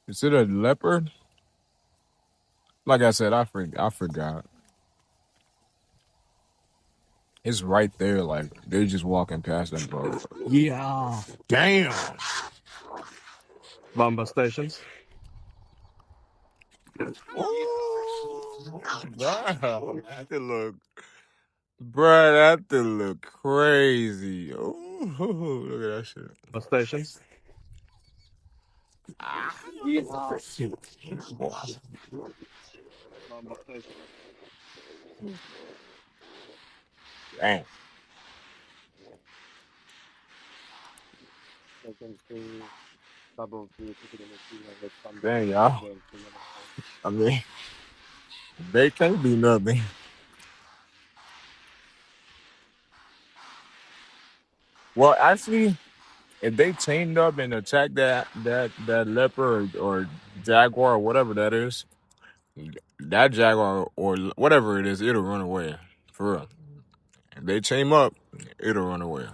Is it a leopard? Like I said, I forgot. It's right there. Like they're just walking past that bro. Yeah. Damn. Bumper stations. Ooh, bruh, that thing look, bruh, that thing look crazy. Ooh, look at that shit. Bumper stations. Bumper stations. Damn. Second to double to the machine with some Damn, y'all. well, I mean, they can't do nothing. Well, actually, if they teamed up and attacked that leopard or jaguar or whatever that is, that jaguar or whatever it is, it'll run away. For real. If they team up, it'll run away.